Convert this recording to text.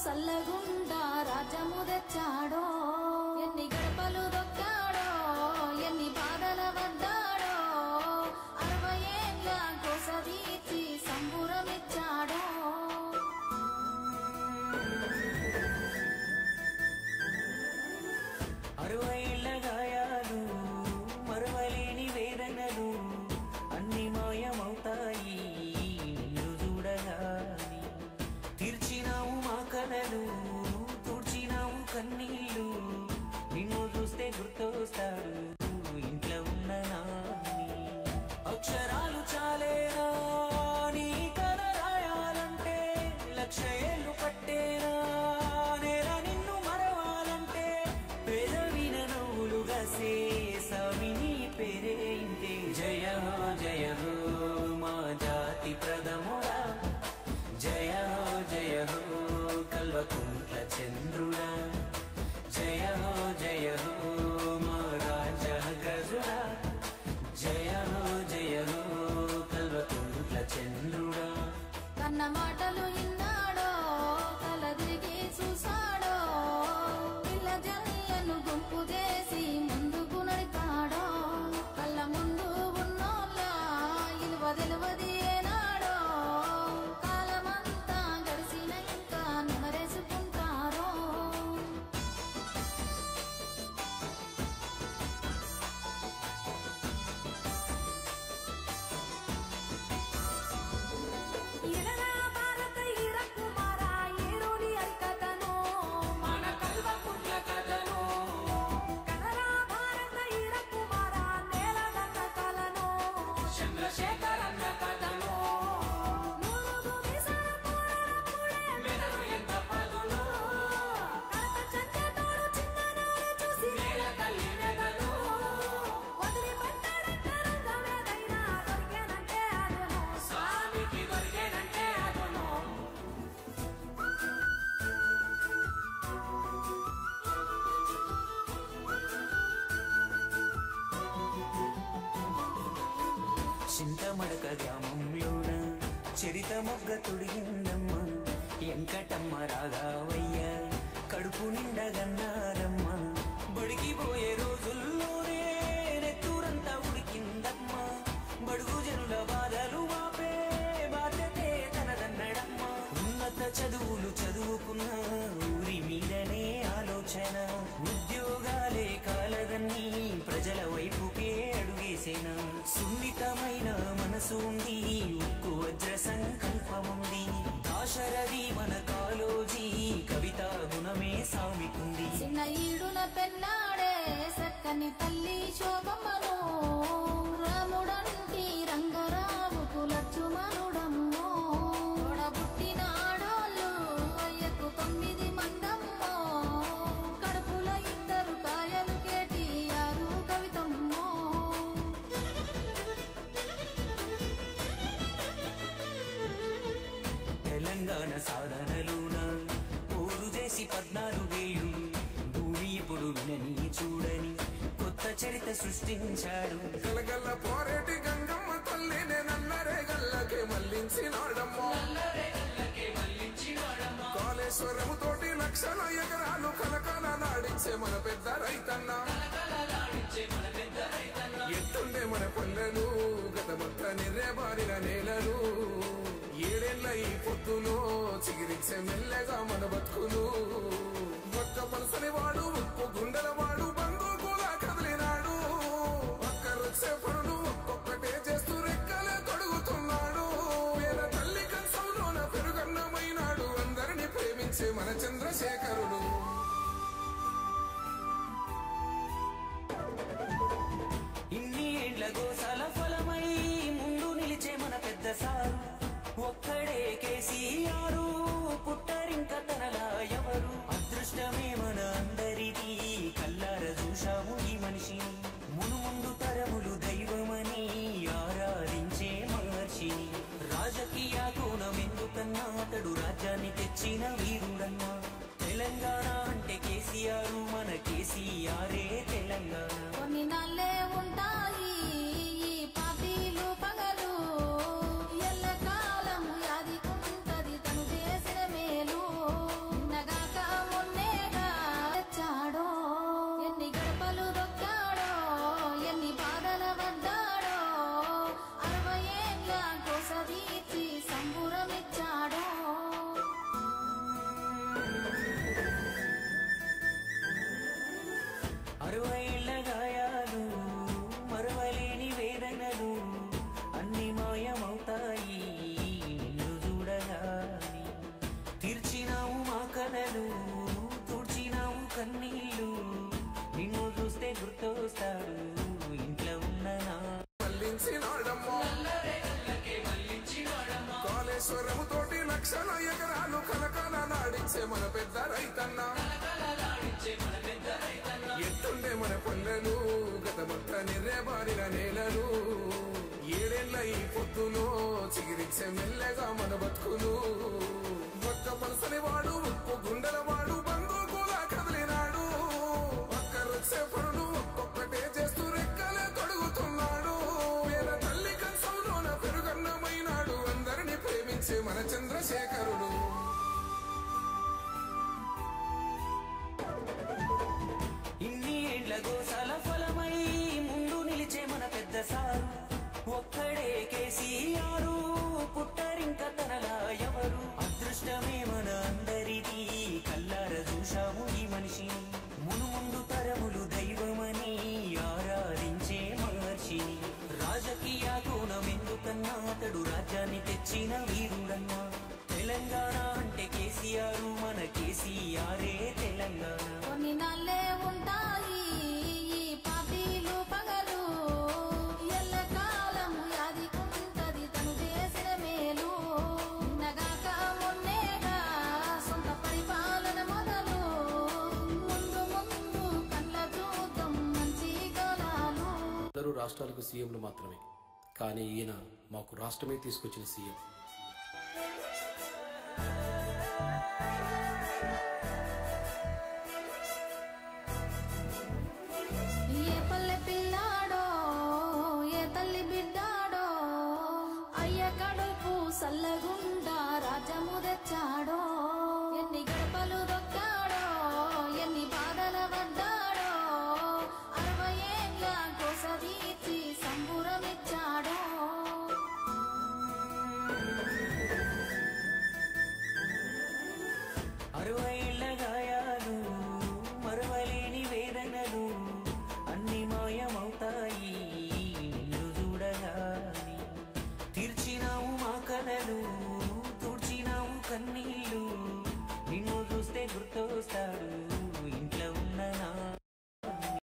సల్లగుండా రాజ్యము తెచ్చాడో ఎన్ని గడపలు దొక్కాడో ఎన్ని బాధల వద్దాడో 60 ఏళ్ళ కోసదీర్చి సంబురమిచ్చాడో 60 ఏళ్ళ గాయాలు మరవలేని వేదనలు అన్ని మాయమవుతాయి నిన్ను చూడగాని తీర్చినావు మా కలలు తుడిచినావు కన్నీళ్ళు నిన్ను చూస్తే గుర్తొస్తాడు ఇంట్లో ఉన్న నాని అక్షరాలు చాలేనా నీ కథ రాయాలంటే 1,00,000 ఏళ్ళు పట్టేనా నేల నిన్ను మరవాలంటే పెదవిన నవ్వులుగా సేసామి నీ పేరే ఇంతే జయ హో మా జాతి ప్రథముడా జయ హో కల్వకుంట్ల చంద్రుడా జయ హో మా రాజగజుడా జయ హో కల్వకుంట్ల చంద్రుడా కన్న మాటలు ఇన్నాడో తలదిరిగి చూసాడో పిల్ల జల్లను గుంపు చేసి ముందుకు నడిపాడో కళ్ళ ముందు ఉన్నోళ్ళ ఇలువ తెలువది ఏనాడో కాలమంతా గడిసిన ఇంకా నెమరేసుకుంటారో చింతమడక గ్రామంలోన చరిత మొగ్గ తొడిగిందమ్మ వెంకటమ్మ రాఘవయ్య కడుపు నిండగన్నారమ్మ బడికి పోయే రోజుల్లోనే నెత్తూరంతా ఉడికిందమ్మ బడుగు జనుల బాధలు మాపే బాధ్యతే తనదన్నడమ్మ ఉన్నత చదువులు చదువుకున్న ఊరి మీదనే ఆలోచన ఉద్యోగాలే కాలదన్నీ ప్రజల వైపుకే అడుగేసేనా సున్నితమైన మనసు ఉంది ఉక్కు వజ్ర సంకల్పముంది దాశరథి మన కాలోజీ కవితా గుణమే సామికుంది చిన్న ఈడున పెన్నాడే సక్కని తల్లి శోభమ్మను రాముడంటి రంగరాముకు లక్ష్మణుడమ్మో తోడబుట్టిన ఆడోళ్ళు అయ్యకు 9 మందమ్మో కడుపుల 2 కాయలు కేటీఆర్ కవితమ్మో తెలంగాణ సాధనలోన పోరు చేసి 14 ఏళ్ళు భూమి ఇప్పుడు వినని చూడని కొత్త చరిత్ర సృష్టించాడు గలగల్ల పోరేటి గంగమ్మ తల్లినే నల్లరే గల్లకే మళ్ళించినాడమ్మో కాళేశ్వరము తోటి 1,00,000 ఎకరాలు కలకాల నాడించే మన పెద్ద రైతన్న ఎట్టుండే మన పల్లెలు గతమంత నిర్రేబారిన నేలలు 7 ఏళ్ల ఈ పొద్దులో చిగిరించే మెల్లగా మన బతుకులు ఒక్క పలసని వాడు ఉప్పు గుండెల వాడు బంధువులా కదిలినాడు ఒక్కరొచ్చే పనులు ఒక్కొక్కటే చేస్తూ రెక్కలే తొడుగుతున్నాడు వేల తల్లి కంచంలోన పెరుగన్నమైనాడు అందరినీ ప్రేమించే మన చంద్రశేఖరుడు ఇన్ని ఏండ్ల గోసాల ఫలమై ముందు నిలిచే మన పెద్ద సారు ఒక్కడే కేసీఆర్ పుట్టరింక తనలా ఎవరు అదృష్టమే మన అందరి నాడిచ్చే మన పెద్ద రైతన్న ఎట్టుండే మన పల్లెలు గతమంతా నిర్రేబారిన నేలలు ఏడేళ్ల ఈ పొద్దులో చిగిరిచ్చే మెల్లగా మన బతుకులు ఒక్క పలసని వాడు ఉప్పు గుండెల వాడు బంధువులా కదిలినాడు ఒక్కరొచ్చే పనులు ఒక్కొక్కటే చేస్తూ రెక్కలే తొడుగుతున్నాడు వేల తల్లి కంచంలోన పెరుగన్నమైనాడు అందరినీ ప్రేమించే మన చంద్రశేఖరుడు ఇన్ని ఏండ్ల గోసాల ఫలమై ముందు నిలిచే మన పెద్ద సారు ఒక్కడే కేసీఆర్ పుట్టరింక తనలా ఎవరు అదృష్టమే మన అందరిది కల్లార చూశాము ఈ మనిషిని మునుముందు తరములు దైవమని ఆరాధించే మహర్షిని రాజకీయ కోణం ఎందుకన్నా అతడు రాజ్యాన్ని తెచ్చిన వీరుడన్నా తెలంగాణ అంటే కేసీఆర్ మన కేసీఆరే తెలంగాణ కొన్ని నాళ్ళే ఉంటాయి ఈ పార్టీలు పగలు ఎల్లకాలం యాదికుంటది తను చేసిన మేలు నిన్నగాక మొన్నేగా సొంత పరిపాలన మొదలు ముందు ముందు కళ్ళ చూద్దాం మంచి కాలాలు. అందరూ రాష్ట్రాలకు సీఎంలు మాత్రమే, కానీ ఈయన మాకు రాష్ట్రమే తీసుకొచ్చిన సీఎం. ఏ పల్లె పిల్లాడో ఏ తల్లి బిడ్డాడో అయ్య కడుపు సల్లగుండా రాజ్యము తెచ్చాడో ఎన్ని గడపలు దొక్కాడో ఎన్ని బాధల పడ్డాడో 60 ఏళ్ళ కోసదీర్చి సంబురమిచ్చాడో 60 ఏళ్ల గాయాలు మరవలేని వేదనలు అన్ని మాయమవుతాయి నిన్ను చూడగాని తీర్చినావు మా కలలు తుడిచినావు కన్నీ